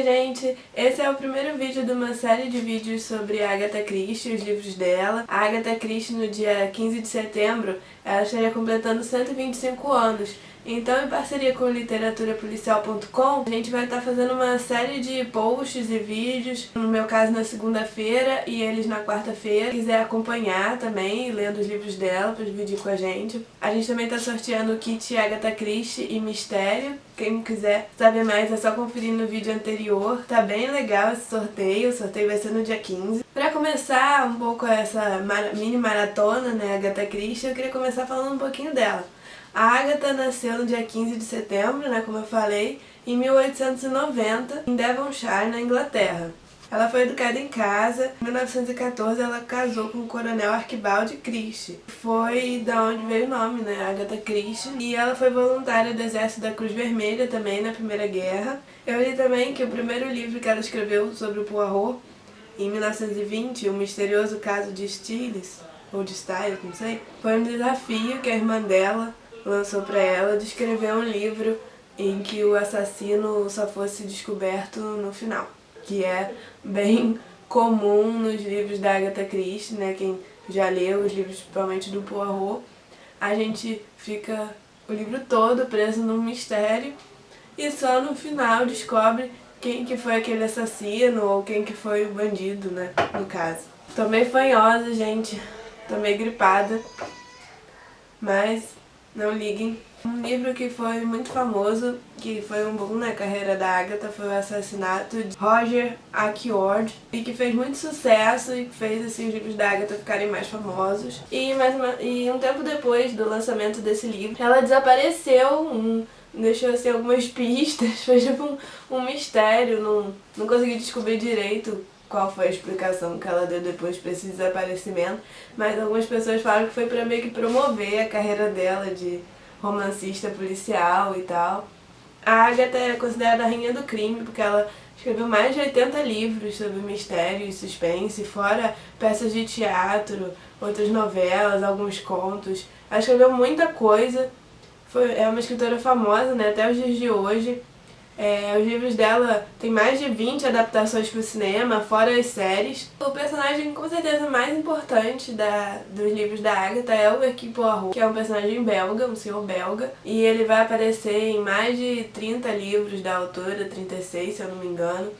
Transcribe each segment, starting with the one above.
gente! Esse é o primeiro vídeo de uma série de vídeos sobre a Agatha Christie e os livros dela. A Agatha Christie, no dia 15 de setembro, ela estaria completando 125 anos. Então, em parceria com literaturapolicial.com, a gente vai estar fazendo uma série de posts e vídeos, no meu caso na segunda-feira e eles na quarta-feira. Se quiser acompanhar também, lendo os livros dela, para dividir com a gente. A gente também está sorteando o kit Agatha Christie e Mistério. Quem quiser saber mais é só conferir no vídeo anterior. Tá bem legal esse sorteio, o sorteio vai ser no dia 15. Para começar um pouco essa mini maratona, né, Agatha Christie, eu queria começar falando um pouquinho dela. A Agatha nasceu no dia 15 de setembro, né, como eu falei, em 1890, em Devonshire, na Inglaterra. Ela foi educada em casa. Em 1914 ela casou com o coronel Archibald Christie. Foi da onde veio o nome, né, Agatha Christie. E ela foi voluntária do Exército da Cruz Vermelha também na Primeira Guerra. Eu li também que o primeiro livro que ela escreveu sobre o Poirot, em 1920, O Misterioso Caso de Styles, ou de Styles, não sei, foi um desafio que a irmã dela lançou para ela de escrever um livro em que o assassino só fosse descoberto no final, que é bem comum nos livros da Agatha Christie, né? Quem já leu os livros, principalmente do Poirot, a gente fica o livro todo preso num mistério e só no final descobre quem que foi aquele assassino ou quem que foi o bandido, né, no caso. Tô meio fanhosa, gente, tô meio gripada, mas não liguem. Um livro que foi muito famoso, que foi um boom na carreira da Agatha, foi o assassinato de Roger Ackroyd, e que fez muito sucesso e fez assim, os livros da Agatha ficarem mais famosos. E um tempo depois do lançamento desse livro, ela desapareceu, deixou assim algumas pistas, foi tipo um mistério, não consegui descobrir direito qual foi a explicação que ela deu depois para esse desaparecimento, mas algumas pessoas falam que foi para meio que promover a carreira dela de romancista policial e tal. A Agatha é considerada a rainha do crime porque ela escreveu mais de 80 livros sobre mistério e suspense, fora peças de teatro, outras novelas, alguns contos. Ela escreveu muita coisa, é uma escritora famosa, né, até os dias de hoje. Os livros dela tem mais de 20 adaptações para o cinema, fora as séries. O personagem com certeza mais importante dos livros da Agatha é o Hercule Poirot, que é um personagem belga, um senhor belga, e ele vai aparecer em mais de 30 livros da autora, 36 se eu não me engano.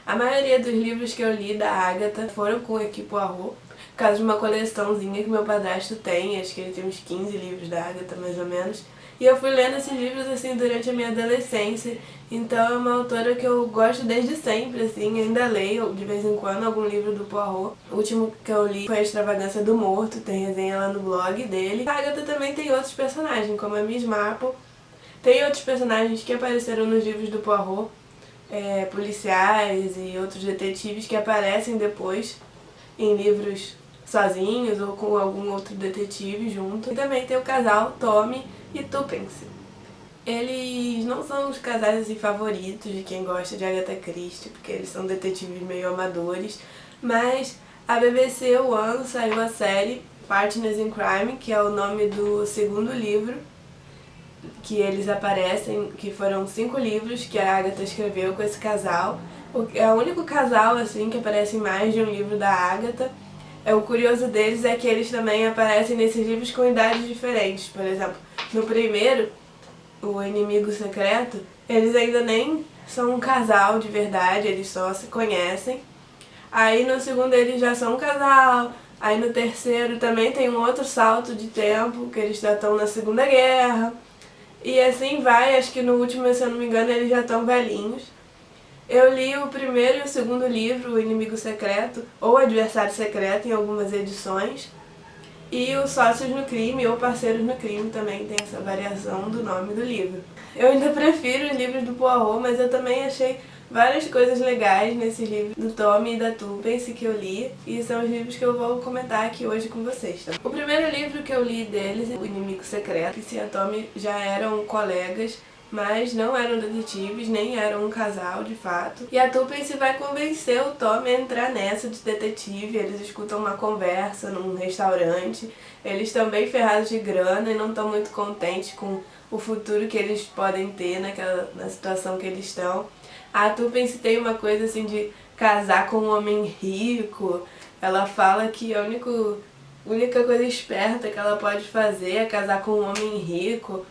A maioria dos livros que eu li da Agatha foram com o Hercule Poirot, por causa de uma coleçãozinha que meu padrasto tem, acho que ele tem uns 15 livros da Agatha mais ou menos. E eu fui lendo esses livros assim durante a minha adolescência, então é uma autora que eu gosto desde sempre, assim, ainda leio de vez em quando algum livro do Poirot. O último que eu li foi A Extravagância do Morto, tem resenha lá no blog dele. A Agatha também tem outros personagens, como a Miss Marple. Tem outros personagens que apareceram nos livros do Poirot, policiais e outros detetives que aparecem depois em livros sozinhos ou com algum outro detetive junto. E também tem o casal Tommy e Tuppence. Eles não são os casais assim, favoritos de quem gosta de Agatha Christie, porque eles são detetives meio amadores, mas a BBC One saiu a série Partners in Crime, que é o nome do segundo livro que eles aparecem, que foram 5 livros que a Agatha escreveu com esse casal. É o único casal assim que aparece em mais de um livro da Agatha. O curioso deles é que eles também aparecem nesses livros com idades diferentes. Por exemplo, no primeiro, O Inimigo Secreto, eles ainda nem são um casal de verdade, eles só se conhecem. Aí no segundo eles já são um casal. Aí no terceiro também tem um outro salto de tempo, que eles já estão na Segunda Guerra. E assim vai, acho que no último, se eu não me engano, eles já estão velhinhos. Eu li o primeiro e o segundo livro, O Inimigo Secreto, ou Adversário Secreto, em algumas edições. E os Sócios no Crime, ou Parceiros no Crime, também tem essa variação do nome do livro. Eu ainda prefiro os livros do Poirot, mas eu também achei várias coisas legais nesses livros do Tommy e da Tuppence que eu li, e são os livros que eu vou comentar aqui hoje com vocês. Tá? O primeiro livro que eu li deles é O Inimigo Secreto, que e a Tommy já eram colegas mas não eram detetives, nem eram um casal de fato. E a Tuppence vai convencer o Tommy a entrar nessa de detetive. Eles escutam uma conversa num restaurante. Eles estão bem ferrados de grana e não estão muito contentes com o futuro que eles podem ter na situação que eles estão. A Tuppence tem uma coisa assim de casar com um homem rico. Ela fala que a única coisa esperta que ela pode fazer é casar com um homem rico.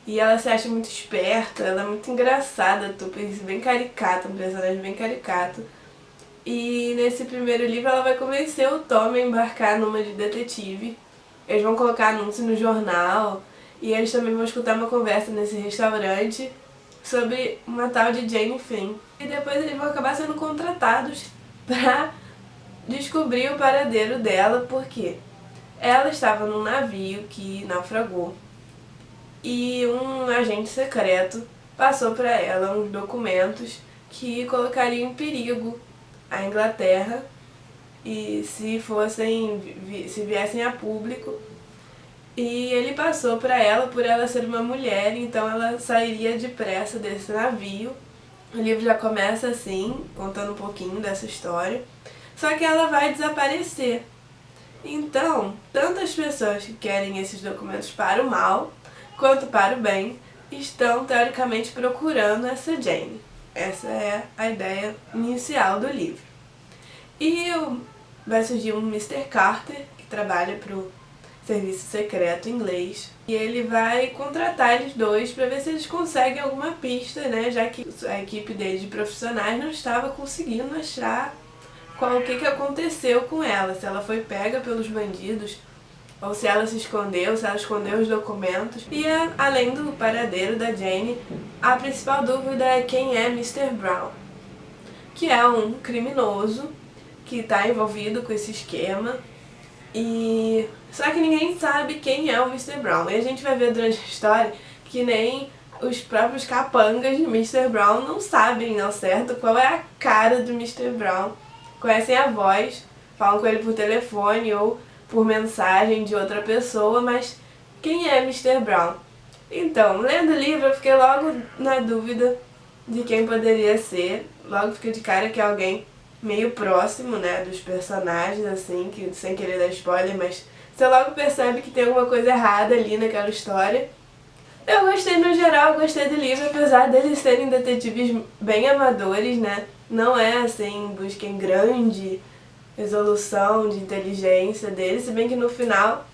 E ela se acha muito esperta, ela é muito engraçada, a Tuppence, bem caricata, um personagem bem caricato. E nesse primeiro livro ela vai convencer o Tommy a embarcar numa de detetive. Eles vão colocar anúncio no jornal e eles também vão escutar uma conversa nesse restaurante sobre uma tal de Jane Flynn. E depois eles vão acabar sendo contratados pra descobrir o paradeiro dela, porque ela estava num navio que naufragou e um agente secreto passou para ela uns documentos que colocariam em perigo a Inglaterra e se viessem a público. E ele passou para ela, por ela ser uma mulher, então ela sairia depressa desse navio. O livro já começa assim, contando um pouquinho dessa história. Só que ela vai desaparecer. Então, tantas pessoas que querem esses documentos para o mal, quanto para o bem, estão teoricamente procurando essa Jane. Essa é a ideia inicial do livro. E vai surgir um Mr. Carter, que trabalha para o serviço secreto inglês, e ele vai contratar eles dois para ver se eles conseguem alguma pista, né, já que a equipe dele de profissionais não estava conseguindo achar o que aconteceu com ela, se ela foi pega pelos bandidos ou se ela se escondeu, se ela escondeu os documentos. E além do paradeiro da Jane, a principal dúvida é quem é Mr. Brown, que é um criminoso que está envolvido com esse esquema. E só que ninguém sabe quem é o Mr. Brown. E a gente vai ver durante a história que nem os próprios capangas de Mr. Brown não sabem ao certo qual é a cara do Mr. Brown. Conhecem a voz, falam com ele por telefone ou por mensagem de outra pessoa, mas quem é Mr. Brown? Então, lendo o livro eu fiquei logo na dúvida de quem poderia ser. Logo fiquei de cara que é alguém meio próximo, né, dos personagens, assim, que sem querer dar spoiler, mas você logo percebe que tem alguma coisa errada ali naquela história. Eu gostei no geral, gostei do livro, apesar deles serem detetives bem amadores, né, não é assim, busca em grande resolução de inteligência deles, se bem que no final,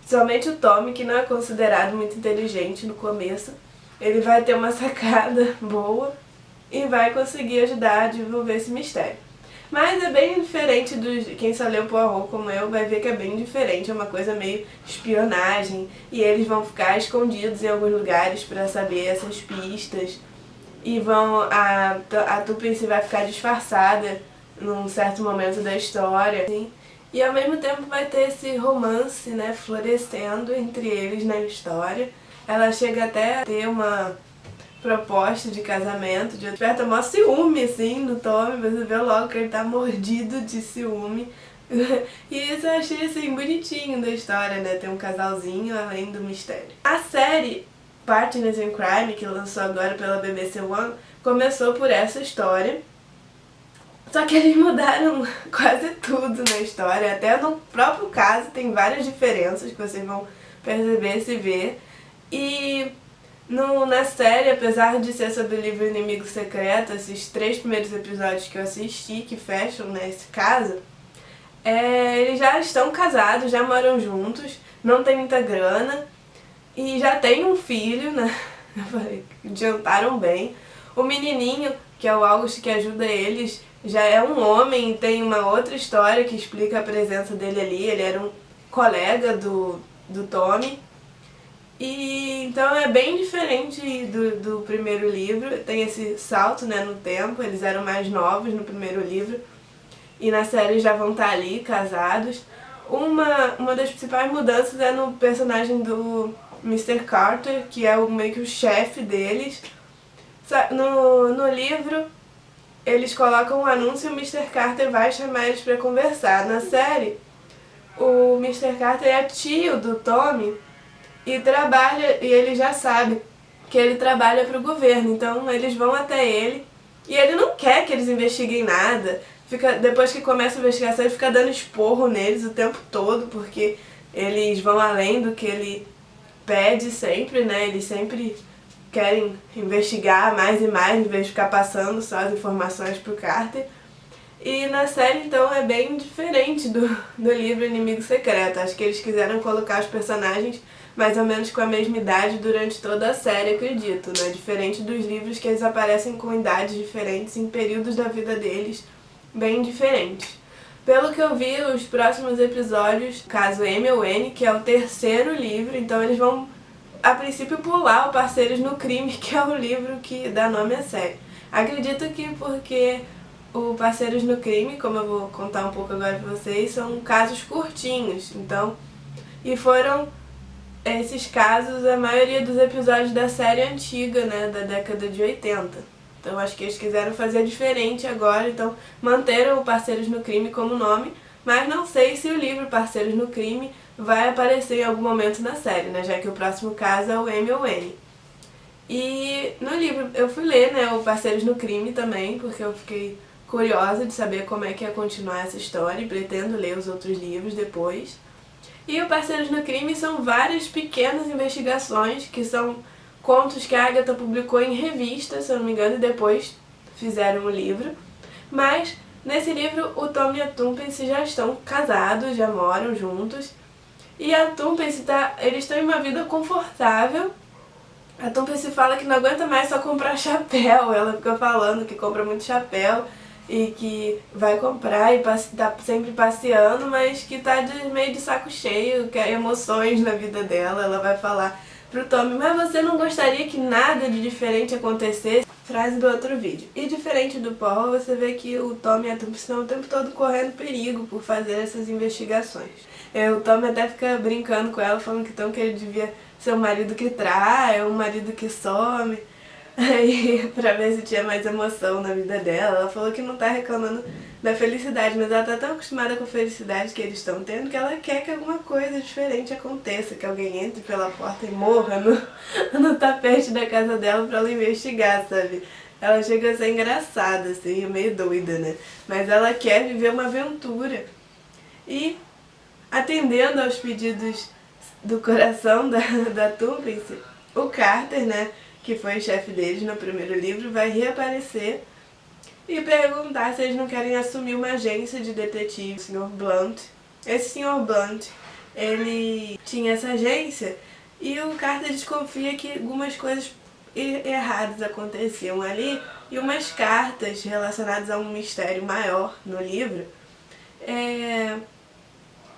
somente o Tommy, que não é considerado muito inteligente no começo, ele vai ter uma sacada boa e vai conseguir ajudar a desenvolver esse mistério. Mas é bem diferente quem só leu Poirot como eu vai ver que é bem diferente, é uma coisa meio espionagem e eles vão ficar escondidos em alguns lugares para saber essas pistas e a Tuppence vai ficar disfarçada num certo momento da história, assim, e ao mesmo tempo vai ter esse romance, né, florescendo entre eles na história. Ela chega até a ter uma proposta de casamento, desperta maior ciúme, assim, no Tommy, você vê logo que ele tá mordido de ciúme. E isso eu achei, assim, bonitinho da história, né, ter um casalzinho além do mistério. A série Partners in Crime, que lançou agora pela BBC One, começou por essa história, só que eles mudaram quase tudo na história, até no próprio caso tem várias diferenças que vocês vão perceber se ver. E na série, apesar de ser sobre o livro Inimigo Secreto, esses 3 primeiros episódios que eu assisti, que fecham, né, esse caso, eles já estão casados, já moram juntos, não tem muita grana e já tem um filho, né? Eu falei, adiantaram bem. O menininho, que é o August, que ajuda eles, já é um homem e tem uma outra história que explica a presença dele ali. Ele era um colega do Tommy. E então é bem diferente do primeiro livro, tem esse salto, né, no tempo, eles eram mais novos no primeiro livro e na série já vão estar ali, casados. Uma das principais mudanças é no personagem do Mr. Carter, que é meio que o chefe deles. No livro eles colocam um anúncio e o Mr. Carter vai chamar eles para conversar. Na série, o Mr. Carter é tio do Tommy, e trabalha, e ele já sabe que ele trabalha para o governo. Então eles vão até ele e ele não quer que eles investiguem nada. Depois que começa a investigação, ele fica dando esporro neles o tempo todo, porque eles vão além do que ele pede sempre, né? Eles sempre querem investigar mais e mais, em vez de ficar passando só as informações pro Carter. E na série, então, é bem diferente do livro Inimigo Secreto. Acho que eles quiseram colocar os personagens mais ou menos com a mesma idade durante toda a série, acredito, né? Diferente dos livros que eles aparecem com idades diferentes em períodos da vida deles bem diferentes. Pelo que eu vi, os próximos episódios, caso M ou N, que é o terceiro livro, então eles vão, a princípio, pular o Parceiros no Crime, que é o livro que dá nome à série. Acredito que porque o Parceiros no Crime, como eu vou contar um pouco agora pra vocês, são casos curtinhos, então, e foram esses casos a maioria dos episódios da série antiga, né, da década de 80. Então acho que eles quiseram fazer diferente agora, então manteram o Parceiros no Crime como nome, mas não sei se o livro Parceiros no Crime vai aparecer em algum momento na série, né, já que o próximo caso é o M ou N. E no livro eu fui ler, né, o Parceiros no Crime também, porque eu fiquei curiosa de saber como é que ia continuar essa história e pretendo ler os outros livros depois. E o Parceiros no Crime são várias pequenas investigações que são contos que a Agatha publicou em revista, se eu não me engano, e depois fizeram o livro. Mas nesse livro o Tom e a Tuppence já estão casados, já moram juntos. E a Tuppence eles têm uma vida confortável. A Tuppence fala que não aguenta mais só comprar chapéu. Ela fica falando que compra muito chapéu e que vai comprar e tá sempre passeando, mas que tá meio de saco cheio, quer emoções na vida dela. Ela vai falar pro Tommy, mas você não gostaria que nada de diferente acontecesse? Frase do outro vídeo. E diferente do Paul, você vê que o Tommy e a Tuppence estão o tempo todo correndo perigo por fazer essas investigações. O Tommy até fica brincando com ela, falando que ele devia ser um marido que trai, um marido que some, aí pra ver se tinha mais emoção na vida dela. Ela falou que não tá reclamando da felicidade, mas ela tá tão acostumada com a felicidade que eles estão tendo que ela quer que alguma coisa diferente aconteça, que alguém entre pela porta e morra no tapete da casa dela pra ela investigar, sabe? Ela chega a ser engraçada, assim, meio doida, né? Mas ela quer viver uma aventura. E, atendendo aos pedidos do coração da Tuppence, o Carter, né, que foi o chefe deles no primeiro livro, vai reaparecer e perguntar se eles não querem assumir uma agência de detetive, o Sr. Blunt. Esse Sr. Blunt, ele tinha essa agência e o Carter desconfia que algumas coisas erradas aconteciam ali e umas cartas relacionadas a um mistério maior no livro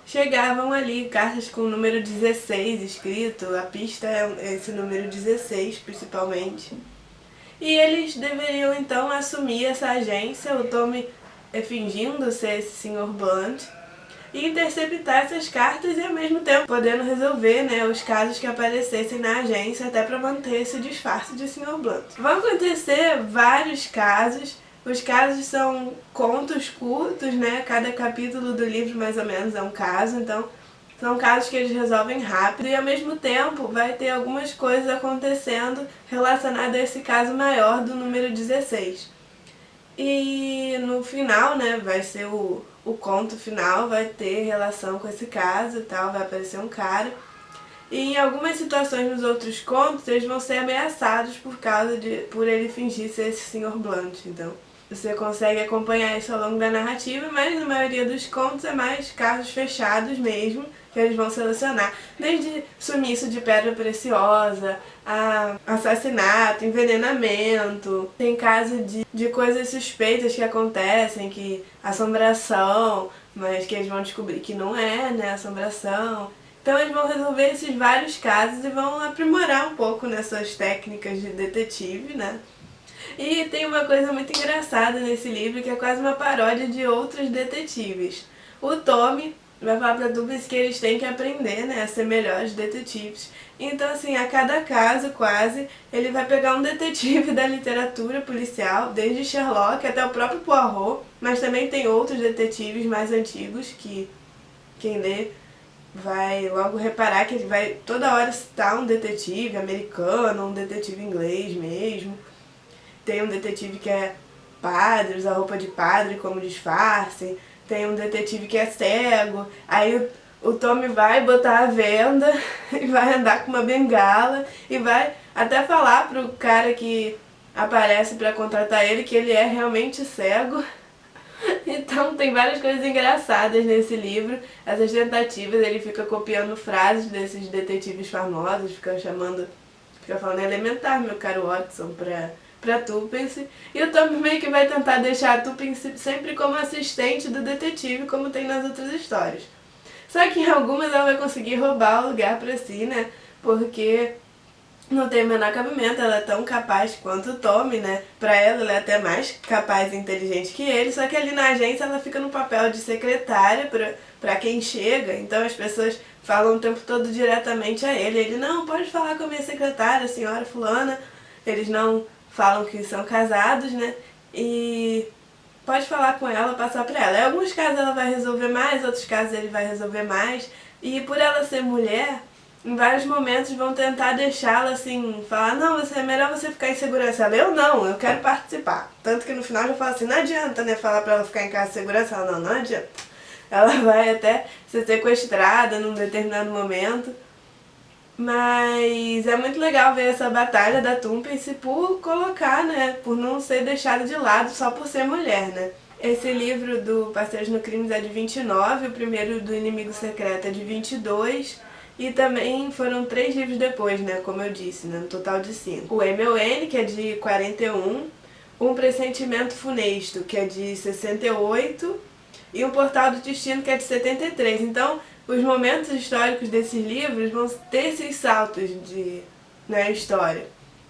chegavam ali, cartas com o número 16 escrito, a pista é esse número 16 principalmente. E eles deveriam então assumir essa agência, o Tommy fingindo ser esse Sr. Blunt, e interceptar essas cartas e ao mesmo tempo podendo resolver, né, os casos que aparecessem na agência até para manter esse disfarce de Sr. Blunt. Vão acontecer vários casos. Os casos são contos curtos, né? Cada capítulo do livro mais ou menos é um caso, então são casos que eles resolvem rápido e ao mesmo tempo vai ter algumas coisas acontecendo relacionadas a esse caso maior do número 16. E no final, né, vai ser o conto final, vai ter relação com esse caso e tal, vai aparecer um cara. E em algumas situações nos outros contos, eles vão ser ameaçados por ele fingir ser esse Sr. Blunt, então você consegue acompanhar isso ao longo da narrativa, mas na maioria dos contos é mais casos fechados mesmo, que eles vão selecionar. Desde sumiço de pedra preciosa, a assassinato, envenenamento. Tem caso de coisas suspeitas que acontecem, que assombração, mas que eles vão descobrir que não é, né, assombração. Então eles vão resolver esses vários casos e vão aprimorar um pouco nessas técnicas de detetive, né? E tem uma coisa muito engraçada nesse livro, que é quase uma paródia de outros detetives. O Tommy vai falar pra Tuppence que eles têm que aprender, né, a ser melhores detetives. Então, assim, a cada caso, quase, ele vai pegar um detetive da literatura policial, desde Sherlock até o próprio Poirot, mas também tem outros detetives mais antigos que quem lê vai logo reparar que ele vai toda hora citar um detetive americano, um detetive inglês mesmo. Tem um detetive que é padre, usa roupa de padre como disfarce. Tem um detetive que é cego. Aí o Tommy vai botar a venda e vai andar com uma bengala e vai até falar pro cara que aparece pra contratar ele que ele é realmente cego. Então tem várias coisas engraçadas nesse livro, essas tentativas, ele fica copiando frases desses detetives famosos, fica falando elementar, meu caro Watson, pra Tuppence, e o Tom meio que vai tentar deixar a Tuppence sempre como assistente do detetive, como tem nas outras histórias. Só que em algumas ela vai conseguir roubar o lugar pra si, né, porque não tem o menor cabimento, ela é tão capaz quanto o Tommy, né? Pra ela é até mais capaz e inteligente que ele, só que ali na agência ela fica no papel de secretária pra quem chega, então as pessoas falam o tempo todo diretamente a ele. Ele, não, pode falar com a minha secretária, a senhora fulana. Eles não falam que são casados, né? E pode falar com ela, passar pra ela. Em alguns casos ela vai resolver mais, outros casos ele vai resolver mais. E por ela ser mulher, em vários momentos vão tentar deixá-la assim, falar, não, é melhor você ficar em segurança. Ela, eu não, eu quero participar. Tanto que no final já fala assim, não adianta, né, falar pra ela ficar em casa de segurança. Ela, não adianta. Ela vai até ser sequestrada num determinado momento. Mas é muito legal ver essa batalha da Tuppence por colocar, né, por não ser deixada de lado só por ser mulher, né. Esse livro do Parceiros no Crime é de 29, o primeiro do Inimigo Secreto é de 22, e também foram 3 livros depois, né, como eu disse, né, no total de 5. O M.O.N., que é de 41, Um Pressentimento Funesto, que é de 68, e O Portal do Destino, que é de 73. Então, os momentos históricos desses livros vão ter esses saltos na história.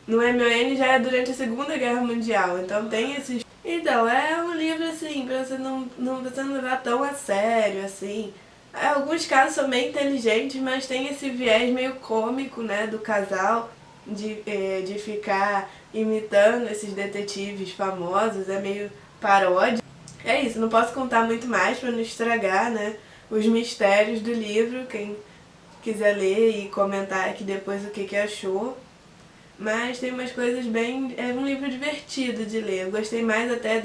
No M.O.N. já é durante a Segunda Guerra Mundial, então tem esses... Então, é um livro assim, pra você não levar tão a sério, assim. Alguns casos são bem inteligentes, mas tem esse viés meio cômico, né, do casal, de ficar imitando esses detetives famosos, é meio paródia. É isso, não posso contar muito mais pra não estragar, né, os mistérios do livro, quem quiser ler e comentar aqui depois o que achou. Mas tem umas coisas bem... é um livro divertido de ler. Eu gostei mais até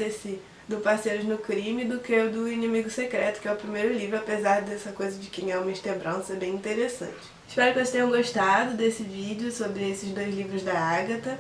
do Parceiros no Crime do que o do Inimigo Secreto, que é o primeiro livro, apesar dessa coisa de quem é o Mr. Brown ser bem interessante. Espero que vocês tenham gostado desse vídeo sobre esses 2 livros da Agatha.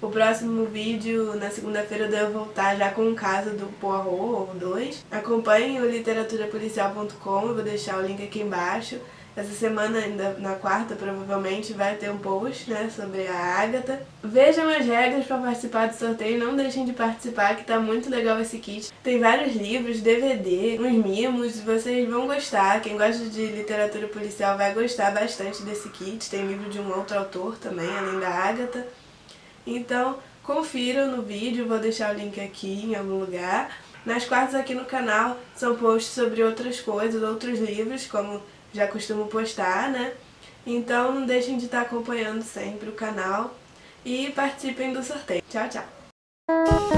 O próximo vídeo, na segunda-feira, eu devo voltar já com o caso do Poirot, ou 2. Acompanhem o literaturapolicial.com, eu vou deixar o link aqui embaixo. Essa semana, ainda na quarta, provavelmente, vai ter um post, né, sobre a Agatha. Vejam as regras para participar do sorteio, não deixem de participar, que tá muito legal esse kit. Tem vários livros, DVD, uns mimos, vocês vão gostar. Quem gosta de literatura policial vai gostar bastante desse kit. Tem livro de um outro autor também, além da Agatha. Então, confiram no vídeo, vou deixar o link aqui em algum lugar. Nas quartas aqui no canal são posts sobre outras coisas, outros livros, como já costumo postar, né? Então não deixem de estar acompanhando sempre o canal e participem do sorteio. Tchau, tchau!